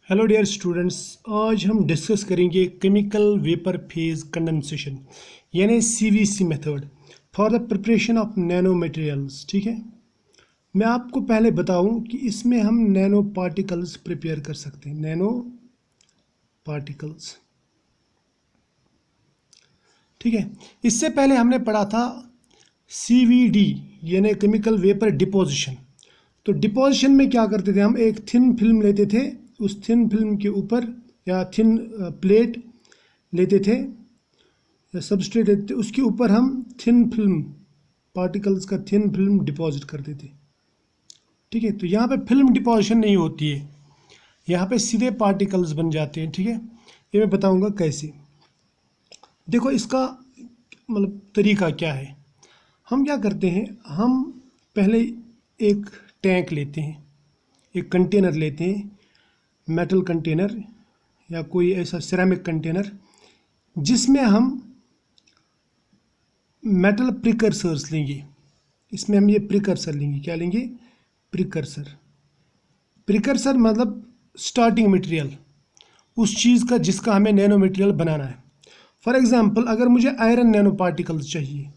Hello dear students, आज हम discuss करेंगे केमिकल वेपर फेज कंडेंसेशन यानी CVC method for the preparation of nano materials. ठीक है, मैं आपको पहले बताऊं कि इसमें हम नैनो पार्टिकल्स प्रिपेयर कर सकते हैं। नैनो पार्टिकल्स, ठीक है। इससे पहले हमने पढ़ा था सीवीडी यानी केमिकल वेपर डिपोजिशन। तो डिपोजिशन में क्या करते थे, हम एक थिन फिल्म लेते थे, उस थिन फिल्म के ऊपर या थिन प्लेट लेते थे या सबस्ट्रेट लेते थे, उसके ऊपर हम थिन फिल्म पार्टिकल्स का थिन फिल्म डिपॉजिट करते थे। ठीक है, तो यहाँ पे फिल्म डिपॉजिशन नहीं होती है, यहाँ पे सीधे पार्टिकल्स बन जाते हैं। ठीक है, ये मैं बताऊँगा कैसे। देखो इसका मतलब तरीका क्या है। हम क्या करते हैं, हम पहले एक टैंक लेते हैं, एक कंटेनर लेते हैं, मेटल कंटेनर या कोई ऐसा सिरेमिक कंटेनर जिसमें हम मेटल प्रिकर्सर्स लेंगे। इसमें हम ये प्रिकर्सर लेंगे। क्या लेंगे? प्रिकर्सर। प्रिकर्सर मतलब स्टार्टिंग मटेरियल उस चीज़ का जिसका हमें नैनो मटेरियल बनाना है। फॉर एग्जांपल, अगर मुझे आयरन नैनो पार्टिकल्स चाहिए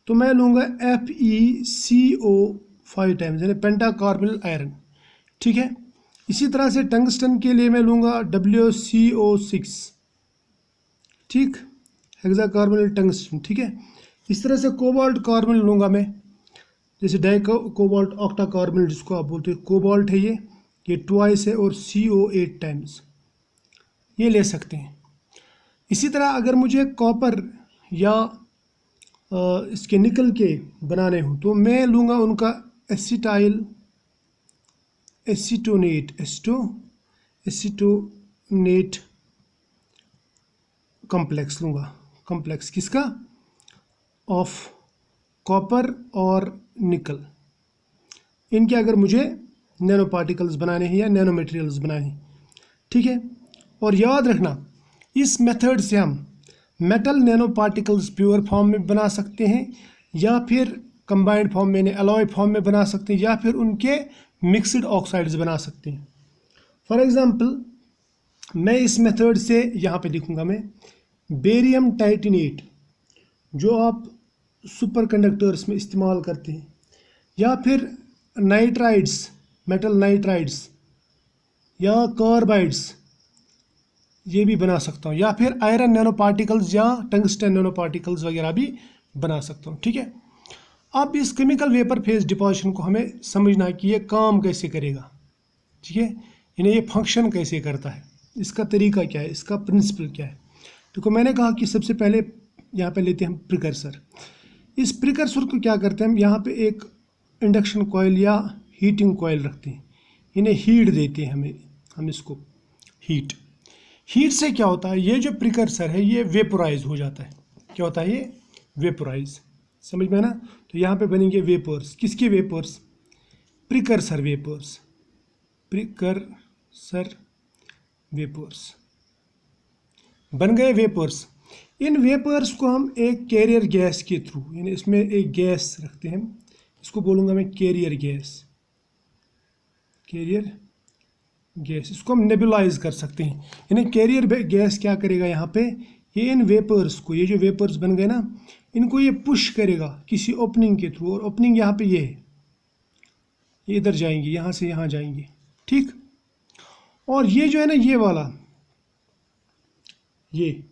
तो मैं लूँगा FeCO5 टाइम्स यानी पेंटाकार्बोनिल आयरन। ठीक है, इसी तरह से टंगस्टन के लिए मैं लूँगा WCO6, ठीक, हेक्साकार्बोनिल टंगस्टन। ठीक है, इस तरह से कोबाल्ट कार्बोनिल लूँगा मैं, जैसे डाई कोबाल्ट ऑक्टा कार्बोनिल जिसको आप बोलते हैं, कोबाल्ट है ये ट्वाइस है, और CO8 टाइम्स ये ले सकते हैं। इसी तरह अगर मुझे कॉपर या इसके निकल के बनाने हो तो मैं लूँगा उनका एसीटोनेट कॉम्प्लेक्स लूँगा। कॉम्प्लेक्स किसका? ऑफ कॉपर और निकल। इनके अगर मुझे नैनो पार्टिकल्स बनाने हैं या नैनो मटेरियल्स बनाने हैं। ठीक है, और याद रखना इस मेथड से हम metal nano particles pure form में बना सकते हैं या फिर कंबाइंड फॉर्म में अलॉय फॉर्म में बना सकते हैं या फिर उनके मिक्सड ऑक्साइड्स बना सकते हैं। फॉर एग्जांपल, मैं इस मेथड से यहाँ पे लिखूँगा मैं बेरियम टाइटेनेट जो आप सुपर कंडक्टर्स में इस्तेमाल करते हैं, या फिर नाइट्राइड्स, मेटल नाइट्राइड्स या कार्बाइड्स ये भी बना सकता हूँ, या फिर आयरन नैनो पार्टिकल्स या टंगस्टन नैनो पार्टिकल्स वगैरह भी बना सकता हूँ। ठीक है, अब इस केमिकल वेपर फेज डिपोजिशन को हमें समझना है कि ये काम कैसे करेगा। ठीक है, यानी ये फंक्शन कैसे करता है, इसका तरीका क्या है, इसका प्रिंसिपल क्या है। तो मैंने कहा कि सबसे पहले यहाँ पे लेते हैं हम प्रिकर्सर। इस प्रिकर्सर को क्या करते हैं हम, यहाँ पे एक इंडक्शन कॉइल या हीटिंग कॉइल रखते हैं, इन्हें हीट देते हैं हम इसको हीट से क्या होता है, ये जो प्रिकर्सर है ये वेपोराइज हो जाता है। क्या होता है ये? वेपोराइज। समझ में ना? तो यहाँ पे बनेंगे वेपर्स। किसके vapours? Precursor vapours. Precursor vapours बन गए वेपर्स। इन वेपर्स को हम एक कैरियर गैस के थ्रू, यानी इसमें एक गैस रखते हैं, इसको बोलूँगा मैं कैरियर गैस। कैरियर गैस, इसको हम नेबुलाइज कर सकते हैं। यानी कैरियर गैस क्या करेगा यहाँ पे, ये इन वेपर्स को, ये जो वेपर्स बन गए ना, इनको ये पुश करेगा किसी ओपनिंग के थ्रू, और ओपनिंग यहाँ पे ये है, ये इधर जाएंगे, यहाँ से यहाँ जाएंगे। ठीक, और ये जो है ना ये वाला, ये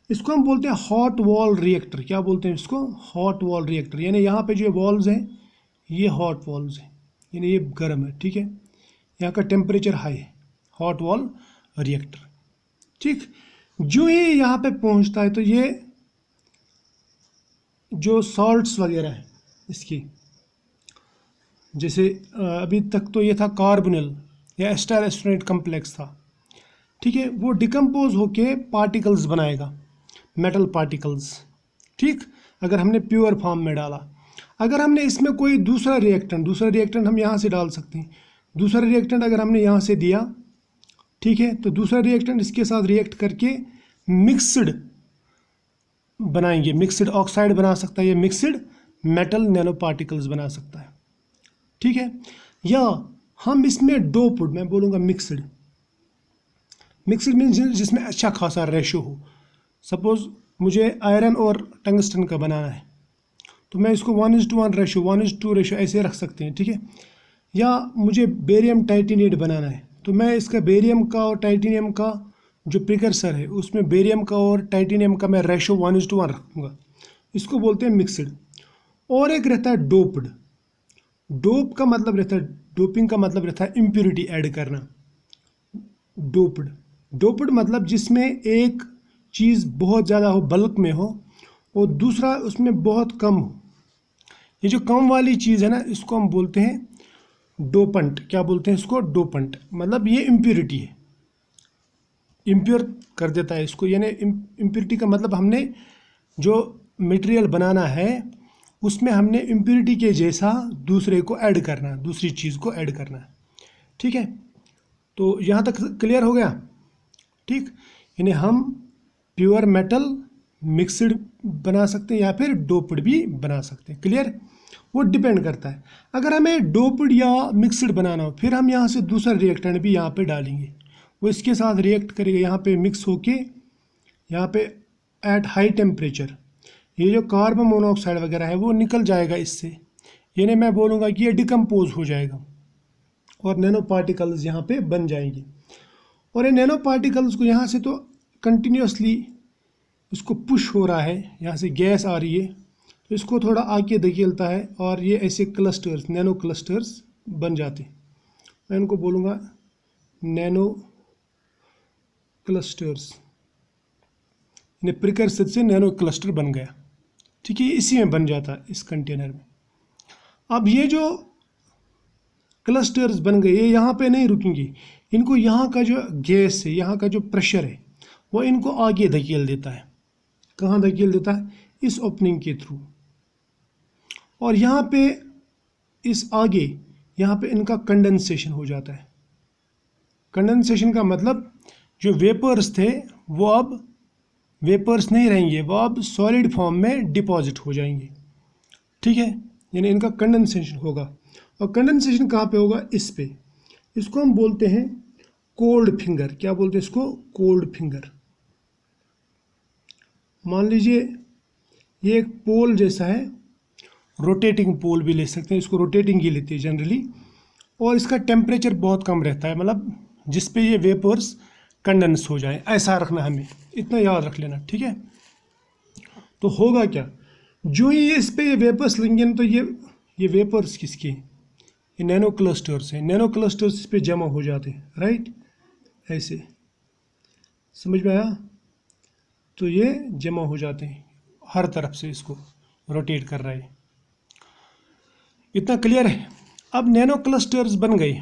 इसको हम बोलते हैं हॉट वॉल रिएक्टर। क्या बोलते हैं इसको? Hot wall reactor. यानी यहाँ पे जो वॉल्स हैं ये हॉट वॉल्स हैं, यानी ये गर्म है। ठीक है, यहाँ का टेम्परेचर हाई है, हॉट वॉल रिएक्टर। ठीक, जो ही यहाँ पे पहुँचता है तो ये जो सॉल्ट्स वगैरह है इसकी, जैसे अभी तक तो ये था कार्बोनिल या एस्टर एस्टोनेट कम्प्लेक्स था। ठीक है, वो डिकम्पोज होके पार्टिकल्स बनाएगा, मेटल पार्टिकल्स। ठीक, अगर हमने प्योर फॉर्म में डाला, अगर हमने इसमें कोई दूसरा रिएक्टेंट हम यहाँ से डाल सकते हैं। दूसरा रिएक्टेंट अगर हमने यहाँ से दिया, ठीक है, तो दूसरा रिएक्टेंट इसके साथ रिएक्ट करके मिक्सड बनाएंगे, मिक्सड ऑक्साइड बना सकता है, ये मिक्सड मेटल नैनो पार्टिकल्स बना सकता है। ठीक है, या हम इसमें डोप्ड, मैं बोलूँगा मिक्सड, मिक्सड मीन्स जिसमें अच्छा खासा रेशो हो। सपोज मुझे आयरन और टंगस्टन का बनाना है, तो मैं इसको 1:1 रेशो, 1:2 रेशो ऐसे रख सकते हैं, ठीक है। या मुझे बेरियम टाइटेनेट बनाना है, तो मैं इसका बेरियम का और टाइटेनियम का जो प्रिकर्सर है उसमें बेरियम का और टाइटेनियम का मैं रेशो 1:1 रखूँगा, इसको बोलते हैं मिक्सड। और एक रहता है डोप्ड। डोप का मतलब रहता है, डोपिंग का मतलब रहता है इम्प्योरिटी ऐड करना। डोप्ड, डोप्ड मतलब जिसमें एक चीज़ बहुत ज़्यादा हो, बल्क में हो, और दूसरा उसमें बहुत कम हो। ये जो कम वाली चीज़ है ना, इसको हम बोलते हैं डोपंट। क्या बोलते हैं इसको? डोपंट। मतलब ये इम्प्योरिटी है, इम्प्योर कर देता है इसको। यानी इम्प्योरिटी का मतलब हमने जो मटेरियल बनाना है उसमें हमने इम्प्योरिटी के जैसा दूसरे को ऐड करना, दूसरी चीज़ को ऐड करना है, ठीक है। तो यहाँ तक क्लियर हो गया, ठीक। यानी हम प्योर मेटल मिक्सड बना सकते हैं या फिर डोप्ड भी बना सकते हैं, क्लियर। वो डिपेंड करता है। अगर हमें डोप्ड या मिक्सड बनाना हो, फिर हम यहाँ से दूसरा रिएक्टेंट भी यहाँ पे डालेंगे, वो इसके साथ रिएक्ट करेगा, यहाँ पे मिक्स होके यहाँ पे एट हाई टेम्परेचर ये जो कार्बन मोनोऑक्साइड वगैरह है वो निकल जाएगा इससे। यानी मैं बोलूँगा कि ये डिकम्पोज हो जाएगा और नैनो पार्टिकल्स यहाँ पे बन जाएंगे। और ये नैनो पार्टिकल्स को यहाँ से तो कंटिन्यूसली इसको पुश हो रहा है, यहाँ से गैस आ रही है, तो इसको थोड़ा आगे धकेलता है और ये ऐसे क्लस्टर्स, नैनो क्लस्टर्स बन जाते हैं। मैं इनको बोलूँगा नैनो क्लस्टर्स। यानी प्रिकर्सर से नैनो क्लस्टर बन गया, ठीक है। इसी में बन जाता है इस कंटेनर में। अब ये जो क्लस्टर्स बन गए, ये यहाँ पे नहीं रुकेंगे, इनको यहाँ का जो गैस है, यहाँ का जो प्रेशर है, वो इनको आगे धकेल देता है। कहाँ धकेल देता है? इस ओपनिंग के थ्रू। और यहाँ पे इस आगे यहाँ पे इनका कंडेंसेशन हो जाता है। कंडेंसेशन का मतलब जो वेपर्स थे वो अब वेपर्स नहीं रहेंगे, वो अब सॉलिड फॉर्म में डिपॉजिट हो जाएंगे, ठीक है। यानी इनका कंडेंसेशन होगा। और कंडेंसेशन कहाँ पे होगा? इस पे। इसको हम बोलते हैं कोल्ड फिंगर। क्या बोलते हैं इसको? Cold finger. मान लीजिए ये एक पोल जैसा है, रोटेटिंग पोल भी ले सकते हैं, इसको रोटेटिंग ही लेते हैं जनरली। और इसका टेम्परेचर बहुत कम रहता है, मतलब जिस पे ये वेपर्स कंडेंस हो जाए, ऐसा रखना हमें, इतना याद रख लेना, ठीक है। तो होगा क्या, जो ही इस पे ये वेपर्स लेंगे ना, तो ये वेपर्स किसके? ये नैनो क्लस्टर्स हैं। नैनो क्लस्टर्स इस पे जमा हो जाते हैं, राइट, ऐसे। समझ में आया? तो ये जमा हो जाते हैं हर तरफ से, इसको रोटेट कर रहा है। इतना क्लियर है? अब नैनो क्लस्टर्स बन गए।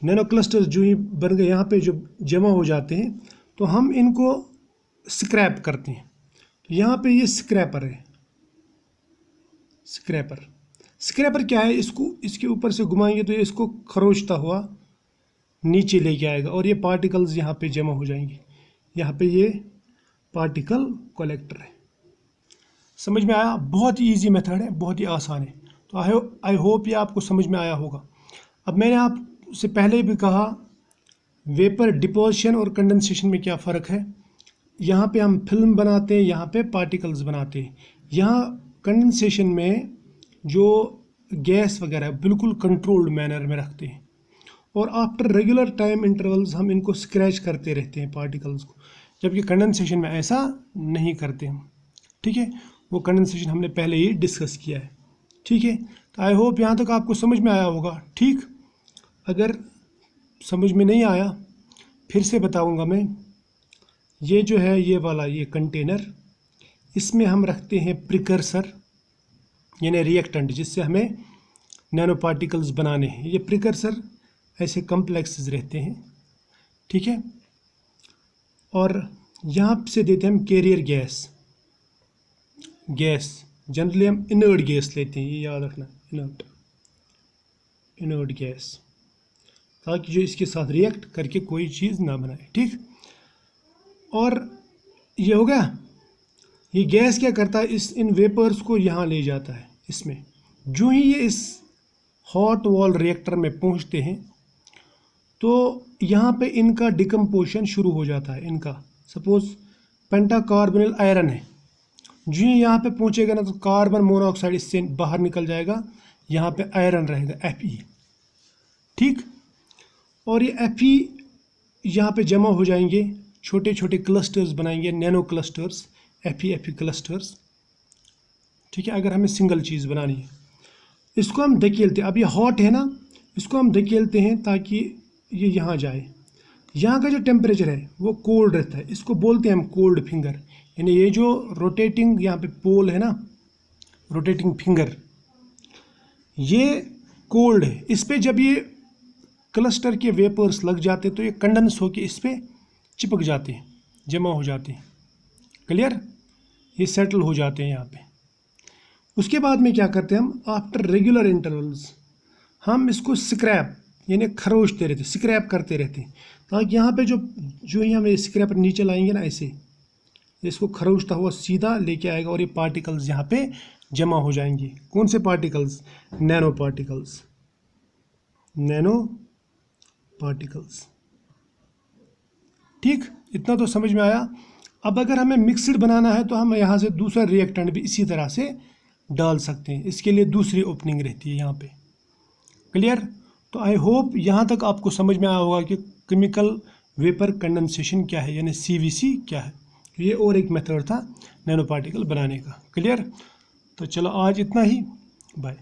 नैनो क्लस्टर्स जो ही बन गए, यहाँ पे जो जमा हो जाते हैं, तो हम इनको स्क्रैप करते हैं। तो यहाँ पे ये स्क्रैपर है। स्क्रैपर, स्क्रैपर क्या है? इसको इसके ऊपर से घुमाएंगे तो ये इसको खरोचता हुआ नीचे लेके आएगा और ये पार्टिकल्स यहाँ पे जमा हो जाएंगे। यहाँ पे ये पार्टिकल कलेक्टर है। समझ में आया? बहुत ही ईजी मेथड है, बहुत ही आसान है। तो आई होप ये आपको समझ में आया होगा। अब मैंने आपसे पहले भी कहा वेपर डिपोजिशन और कंडेंसेशन में क्या फ़र्क है। यहाँ पे हम फिल्म बनाते हैं, यहाँ पे पार्टिकल्स बनाते हैं। यहाँ कंडेंसेशन में जो गैस वगैरह बिल्कुल कंट्रोल्ड मैनर में रखते हैं और आफ्टर रेगुलर टाइम इंटरवल्स हम इनको स्क्रैच करते रहते हैं पार्टिकल्स को, जबकि कंडेंसेशन में ऐसा नहीं करते हम, ठीक है। वो कंडेंसेशन हमने पहले ही डिस्कस किया है, ठीक है। तो आई होप यहाँ तक आपको समझ में आया होगा, ठीक। अगर समझ में नहीं आया फिर से बताऊँगा मैं। ये जो है ये वाला ये कंटेनर, इसमें हम रखते हैं प्रिकर्सर यानी रिएक्टेंट, जिससे हमें नैनो पार्टिकल्स बनाने हैं। ये प्रिकर्सर ऐसे कम्प्लेक्सेस रहते हैं, ठीक है। और यहाँ से देते हैं हम कैरियर गैस। गैस जनरली हम इनर्ट गैस लेते हैं, ये याद रखना, इनर्ट गैस, ताकि जो इसके साथ रिएक्ट करके कोई चीज़ ना बनाए, ठीक। और ये हो गया। ये गैस क्या करता है, इन वेपर्स को यहाँ ले जाता है इसमें। जो ही ये इस हॉट वॉल रिएक्टर में पहुँचते हैं तो यहाँ पे इनका डिकम्पोजिशन शुरू हो जाता है। इनका सपोज पेंटाकार्बोनिल आयरन है, जो यहाँ पे पहुँचेगा ना तो कार्बन मोनोऑक्साइड इससे बाहर निकल जाएगा, यहाँ पे आयरन रहेगा Fe, ठीक। और ये Fe यहाँ पे जमा हो जाएंगे, छोटे छोटे क्लस्टर्स बनाएंगे, नैनो क्लस्टर्स, Fe क्लस्टर्स, ठीक है। अगर हमें सिंगल चीज़ बनानी है, इसको हम धकेलते हैं। अब ये हॉट है ना, इसको हम धकेलते हैं ताकि ये यहाँ जाए। यहाँ का जो टेम्परेचर है वो कोल्ड रहता है, इसको बोलते हैं हम कोल्ड फिंगर। यानी ये जो रोटेटिंग यहाँ पे पोल है ना, रोटेटिंग फिंगर, ये कोल्ड है। इस पे जब ये क्लस्टर के वेपर्स लग जाते तो ये कंडेंस होके इस पे चिपक जाते हैं, जमा हो जाते हैं, क्लियर, ये सेटल हो जाते हैं यहाँ पे। उसके बाद में क्या करते हैं हम, आफ्टर रेगुलर इंटरवल्स हम इसको स्क्रैप यानी खरोचते रहते, स्क्रैप करते रहते हैं, ताकि यहाँ पे जो ही हम स्क्रैपर नीचे लाएंगे ना, ऐसे इसको खरोचता हुआ सीधा लेके आएगा और ये पार्टिकल्स यहाँ पे जमा हो जाएंगे। कौन से particles, nano particles, nano particles, ठीक। इतना तो समझ में आया। अब अगर हमें मिक्सड बनाना है तो हम यहाँ से दूसरा रिएक्टेंट भी इसी तरह से डाल सकते हैं, इसके लिए दूसरी ओपनिंग रहती है यहाँ पे, क्लियर। तो आई होप यहाँ तक आपको समझ में आया होगा कि केमिकल वेपर कंडेंसेशन क्या है, यानी CVC क्या है। ये और एक मेथड था नैनो पार्टिकल बनाने का, क्लियर। तो चलो आज इतना ही, बाय।